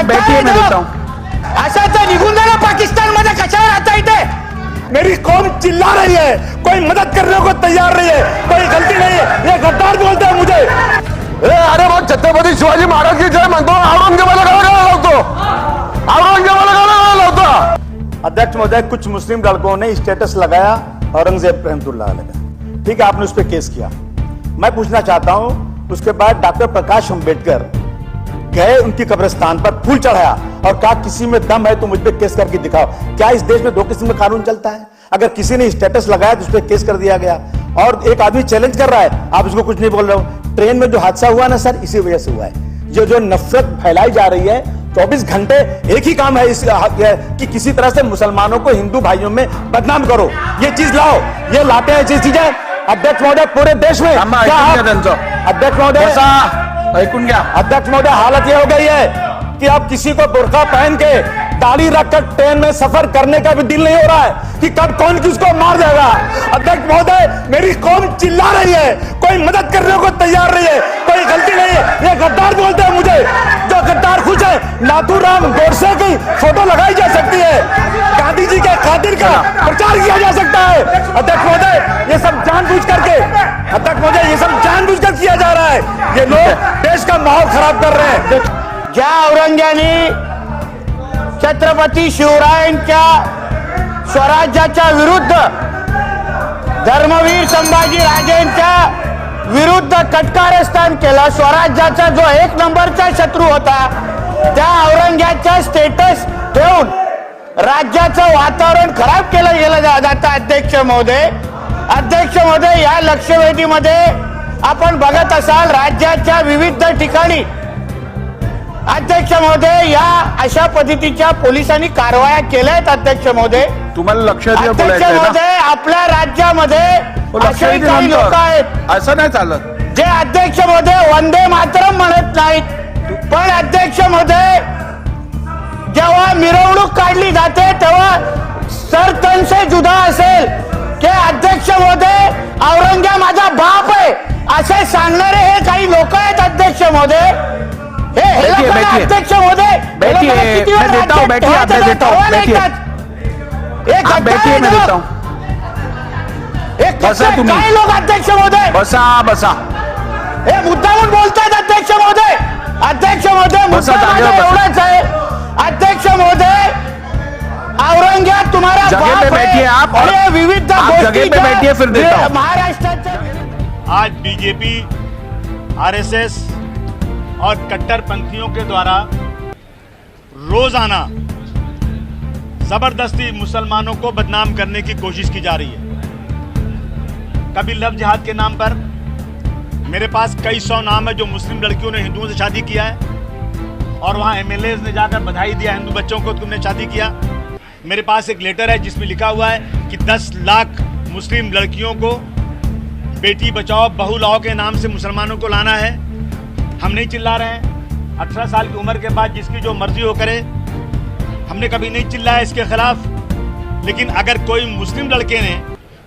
बैठिए, मैं देता हूँ। अशाचं निघून जा ना पाकिस्तान मध्ये, कशावर आता इथे? मेरी कौम चिल्ला रही है, कोई मदद करने को तैयार नहीं है, कोई गलती नहीं है, ये गद्दार बोलते हैं मुझे। अरे मग छत्रपती शिवाजी महाराज की जय म्हणतो, औरंगजेबाला गाला लावतो, औरंगजेबाला गाला लावतो। अध्यक्ष महोदय, कुछ मुस्लिम लड़कों ने स्टेटस लगाया औरंगजेब रहमतुल्लाह अलैह का, ठीक है, आपने उस पर केस किया। मैं पूछना चाहता हूं, उसके बाद डॉक्टर प्रकाश अंबेडकर गए उनकी कब्रिस्तान पर, फूल चढ़ाया और कहा किसी में दम है तो मुझ पे केस करके दिखाओ। क्या इस देश में दो किस्म का कानून चलता है? अगर किसी ने स्टेटस लगाया तो उस पर केस कर दिया गया, और एक आदमी चैलेंज कर रहा है, आप उसको कुछ नहीं बोल रहे हो। ट्रेन में जो हादसा हुआ ना सर, इसी वजह से हुआ है। जो नफरत फैलाई जा रही है, 24 घंटे एक ही काम है कि किसी तरह से मुसलमानों को हिंदू भाइयों में बदनाम करो, ये चीज लाओ, ये लाते हैं ऐसी चीजें। अध्यक्ष महोदय, पूरे देश में अध्यक्ष महोदय, ऐकून घ्या। अध्यक्ष महोदय, हालत ये हो गई है कि अब किसी को बुर्का पहन के दाढ़ी रखकर ट्रेन में सफर करने का भी दिल नहीं हो रहा है कि कब कौन किसको मार देगा। अध्यक्ष महोदय, मेरी कौम चिल्ला रही है, कोई मदद करने को तैयार नहीं है, कोई गलती नहीं है, ये गद्दार बोलते हैं मुझे। जो गद्दार खुश है, नाथूराम गोडसे की फोटो लगाई जा सकती है, गांधी जी के खातिर का प्रचार किया जा सकता है। अध्यक्ष महोदय, ये सब जानबूझ करके, अध्यक्ष महोदय, ये सब जानबूझकर किया जा रहा है। ये लोग देश का माहौल खराब कर रहे हैं। ज्या औरंग्याने छत्रपती शिवरायांच्या स्वराज्याच्या विरुद्ध, धर्मवीर संभाजी राजेंच्या विरुद्ध कटकारस्थान केलं, स्वराज्याचा जो एक नंबरचा शत्रू होता, त्या औरंग्याचा स्टेटस ठेवून राज्याचं वातावरण खराब केलं गेलं जातं। अध्यक्ष महोदय, या लक्षवेधीमध्ये आपण बघत असाल राज्याच्या विविध ठिकाणी अध्यक्ष महोदय या अशा पद्धतीच्या पोलिसांनी कारवाया केल्या आहेत। अध्यक्ष महोदय, तुम्हाला लक्ष द्या, अध्यक्ष महोदय, आपल्या राज्यामध्ये असे काही लोक आहेत, असं नाही चालत, जे अध्यक्ष महोदय वंदे मातरम म्हणत नाहीत, पण अध्यक्ष महोदय जेव्हा मिरवणूक काढली जाते तेव्हा सरतन से जुदा असेल की अध्यक्ष महोदय औरंग्या माझा बाप आहे असे सांगणारे हे काही लोक आहेत। अध्यक्ष महोदय, अध्यक्ष महोदय, बैठिए, मैं देता हूँ, बैठिए, आप मैं देता हूँ, बैठिए, आप बैठिए, मैं देता हूँ। बसा तुम्ही, काही लोक अध्यक्ष महोदय, बसा बसा, हे मुद्दामून बोलतायत। अध्यक्ष महोदय, बसा, जागेवर बसा। एवढाच आहे। अध्यक्ष महोदय, औरंग्या तुम्हारा जगह पे बाप बैठिए है, आप, और और विविध आप जगह पे बैठिए, फिर देता हूँ। महाराष्ट्राच्या आज बीजेपी, आरएसएस और कट्टरपंथियों के द्वारा रोजाना जबरदस्ती मुसलमानों को बदनाम करने की कोशिश की जा रही है। कभी लव जिहाद के नाम पर, मेरे पास कई 100 नाम है जो मुस्लिम लड़कियों ने हिंदुओं से शादी किया है और वहां एमएलए ने जाकर बधाई दिया हिंदू बच्चों को, तुमने शादी किया। मेरे पास एक लेटर है जिसमें लिखा हुआ है कि 10 लाख मुस्लिम लड़कियों को बेटी बचाओ बहू लाओ के नाम से मुसलमानों को लाना है। हम नहीं चिल्ला रहे हैं, 18 साल की उम्र के बाद जिसकी जो मर्जी हो करे, हमने कभी नहीं चिल्लाया इसके खिलाफ। लेकिन अगर कोई मुस्लिम लड़के ने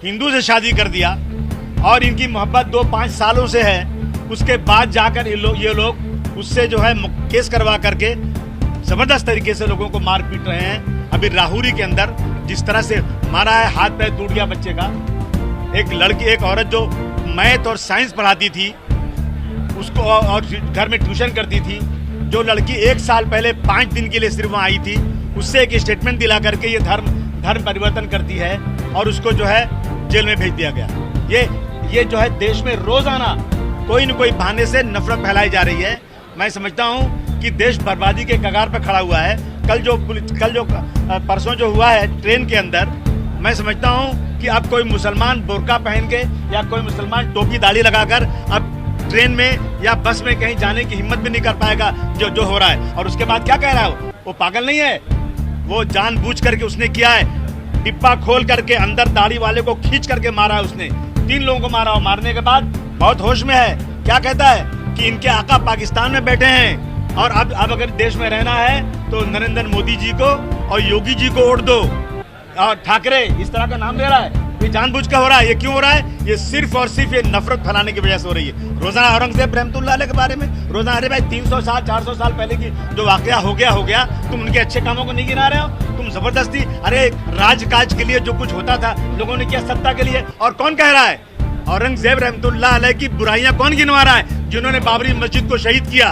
हिंदू से शादी कर दिया और इनकी मोहब्बत 2-5 सालों से है, उसके बाद जाकर ये लोग उससे जो है केस करवा करके जबरदस्त तरीके से लोगों को मार पीट रहे हैं। अभी राहुरी के अंदर जिस तरह से मारा है, हाथ पैर टूट गया बच्चे का। एक लड़की, एक औरत जो मैथ और साइंस पढ़ाती थी उसको और घर में ट्यूशन करती थी, जो लड़की 1 साल पहले 5 दिन के लिए सिर्फ वहाँ आई थी, उससे एक स्टेटमेंट दिला करके ये धर्म परिवर्तन करती है और उसको जो है जेल में भेज दिया गया। ये जो है देश में रोजाना कोई न कोई बहाने से नफरत फैलाई जा रही है। मैं समझता हूँ कि देश बर्बादी के कगार पर खड़ा हुआ है। कल जो परसों जो हुआ है ट्रेन के अंदर, मैं समझता हूँ कि अब कोई मुसलमान बुर्का पहन के या कोई मुसलमान टोपी दाढ़ी लगाकर अब ट्रेन में या बस में कहीं जाने की हिम्मत भी नहीं कर पाएगा जो हो रहा है। और उसके बाद क्या कह रहा है, वो पागल नहीं है, वो जानबूझ करके उसने किया है। डिब्बा खोल करके अंदर दाढ़ी वाले को खींच करके मारा है उसने, 3 लोगों को मारा। और मारने के बाद बहुत होश में है, क्या कहता है कि इनके आका पाकिस्तान में बैठे हैं और अब अगर देश में रहना है तो नरेंद्र मोदी जी को और योगी जी को वोट दो। और ठाकरे इस तरह का नाम ले रहा है, ये जानबूझ कर हो रहा है। ये क्यों हो रहा है? ये सिर्फ और सिर्फ ये नफरत फैलाने की वजह से हो रही है। रोजाना औरंगजेब रहमतुल्लाह अलैह के बारे में रोजाना, अरे भाई 300 साल 400 साल पहले की जो वाकया हो गया, तुम उनके अच्छे कामों को नहीं गिना रहे हो। तुम जबरदस्ती, अरे राजकाज के लिए जो कुछ होता था लोगों ने किया सत्ता के लिए। और कौन कह रहा है? औरंगजेब रहमतुल्लाह अलैह की बुराइयां कौन गिनवा रहा है? जिन्होंने बाबरी मस्जिद को शहीद किया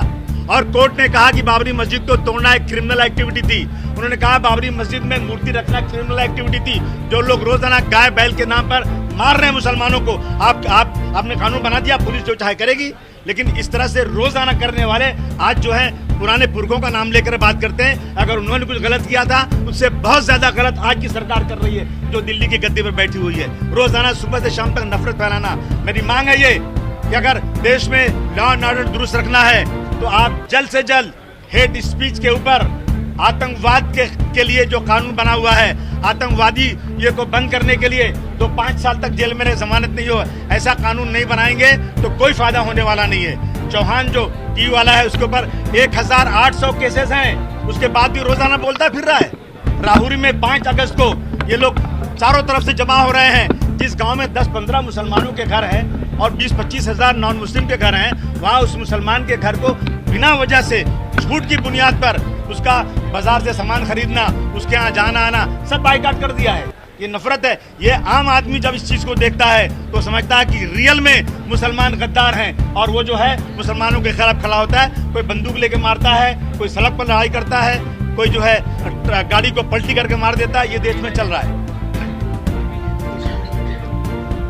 और कोर्ट ने कहा कि बाबरी मस्जिद को तोड़ना एक क्रिमिनल एक्टिविटी थी। उन्होंने कहा बाबरी मस्जिद में मूर्ति रखना क्रिमिनल एक्टिविटी थी। जो लोग रोजाना गाय बैल के नाम पर मार रहे हैं मुसलमानों को, आपने कानून बना दिया, पुलिस जो चाहे करेगी। लेकिन इस तरह से रोजाना करने वाले आज जो है पुराने पुरखों का नाम लेकर बात करते हैं। अगर उन्होंने कुछ गलत किया था उससे बहुत ज्यादा गलत आज की सरकार कर रही है जो दिल्ली की गद्दी पर बैठी हुई है। रोजाना सुबह से शाम तक नफरत फैलाना। मेरी मांग है ये कि अगर देश में लॉ एंड ऑर्डर दुरुस्त रखना है तो आप जल्द से जल्द हेट स्पीच के ऊपर आतंकवाद के लिए जो कानून बना हुआ है, आतंकवादी ये को बंद करने के लिए तो 5 साल तक जेल में जमानत नहीं हो, ऐसा कानून नहीं बनाएंगे तो कोई फायदा होने वाला नहीं है। चौहान जो टीवी वाला है उसके ऊपर 1800 केसेस हैं, उसके बाद भी रोजाना बोलता फिर रहा है। राहुरी में 5 अगस्त को ये लोग चारों तरफ से जमा हो रहे हैं। जिस गांव में 10-15 मुसलमानों के घर हैं और 20-25 हजार नॉन मुस्लिम के घर हैं, वहां उस मुसलमान के घर को बिना वजह से झूठ की बुनियाद पर उसका बाजार से सामान खरीदना, उसके यहाँ जाना आना सब बाइकाट कर दिया है। ये नफरत है। ये आम आदमी जब इस चीज को देखता है तो समझता है कि रियल में मुसलमान गद्दार हैं और वो जो है मुसलमानों के खिलाफ खड़ा होता है। कोई बंदूक लेके मारता है, कोई सड़क पर लड़ाई करता है, कोई जो है गाड़ी को पलटी करके मार देता है। ये देश में चल रहा है।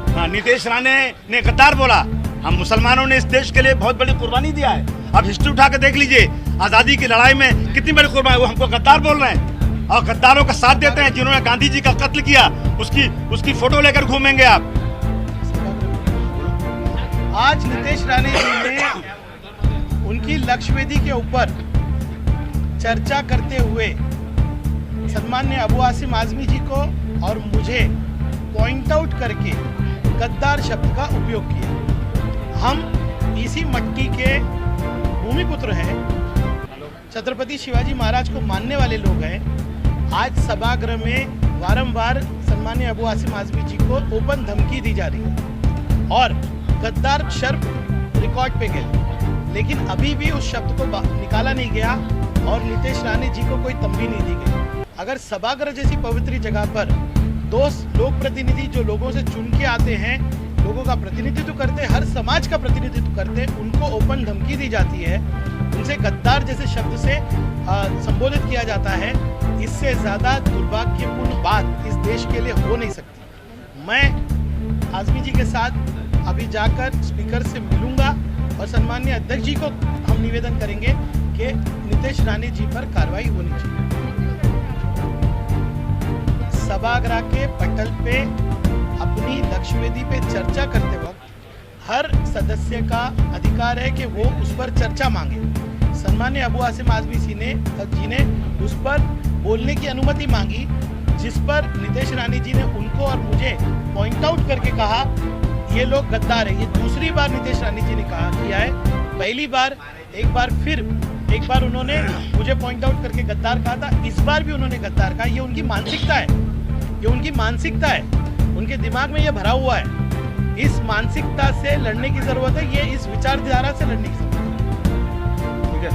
हाँ, नीतीश राणे ने गद्दार बोला। हम मुसलमानों ने इस देश के लिए बहुत बड़ी कुर्बानी दिया है। अब हिस्ट्री उठा के देख लीजिए, आजादी की लड़ाई में कितनी बड़ी कुर्बानी। वो हमको गद्दार बोल रहे हैं और गद्दारों का साथ देते हैं जिन्होंने गांधी जी का कत्ल किया। उसकी फोटो लेकर घूमेंगे आप। आज नीतीश राणे जी ने उनकी लक्ष्य वेदी के ऊपर चर्चा करते हुए सन्मान्य अबू आसिम आजमी जी को और मुझे पॉइंट आउट करके गद्दार शब्द का उपयोग किया। हम इसी मट्टी के भूमिपुत्र हैं, छत्रपति शिवाजी महाराज को मानने वाले लोग हैं। आज सभागृह में वारंवार सन्मान्य अबू आसिम आजमी जी को ओपन धमकी दी जा रही है और गद्दार शब्द रिकॉर्ड पे गए, लेकिन अभी भी उस शब्द को निकाला नहीं गया और नीतीश राणे जी को कोई तंबी नहीं दी गई। अगर सभागृह जैसी पवित्र जगह पर दो लोक प्रतिनिधि जो लोगों से चुन के आते हैं, लोगों का प्रतिनिधित्व करते हैं, हर समाज का प्रतिनिधित्व करते हैं, उनको ओपन धमकी दी जाती है, उनसे गद्दार जैसे शब्द से संबोधित किया जाता है। इससे ज्यादा दुर्भाग्यपूर्ण बात इस देश के लिए हो नहीं सकती। मैं आजमी जी के साथ अभी जाकर स्पीकर से मिलूंगा और सम्माननीय अध्यक्ष जी को हम निवेदन करेंगे कि नीतीश राणे जी पर कार्रवाई होनी चाहिए। सभागृह के पटल पे अपनी लक्ष्यवेदी पे चर्चा करते वक्त हर सदस्य का अधिकार है कि वो उस पर चर्चा मांगे। सन्मान्य अबू आसिम आजमी जी ने उस पर बोलने की अनुमति मांगी, जिस पर नीतीश राणे जी ने उनको और मुझे पॉइंट आउट करके कहा ये लोग गद्दार है। ये दूसरी बार नीतीश राणे जी ने कहा किया है। पहली बार एक बार उन्होंने मुझे पॉइंट आउट करके गद्दार कहा था, इस बार भी उन्होंने गद्दार कहा। ये उनकी मानसिकता है, ये उनकी मानसिकता है, उनके दिमाग में ये भरा हुआ है। इस मानसिकता से लड़ने की जरूरत है, ये इस विचारधारा से लड़ने की जरूरत है। ठीक है।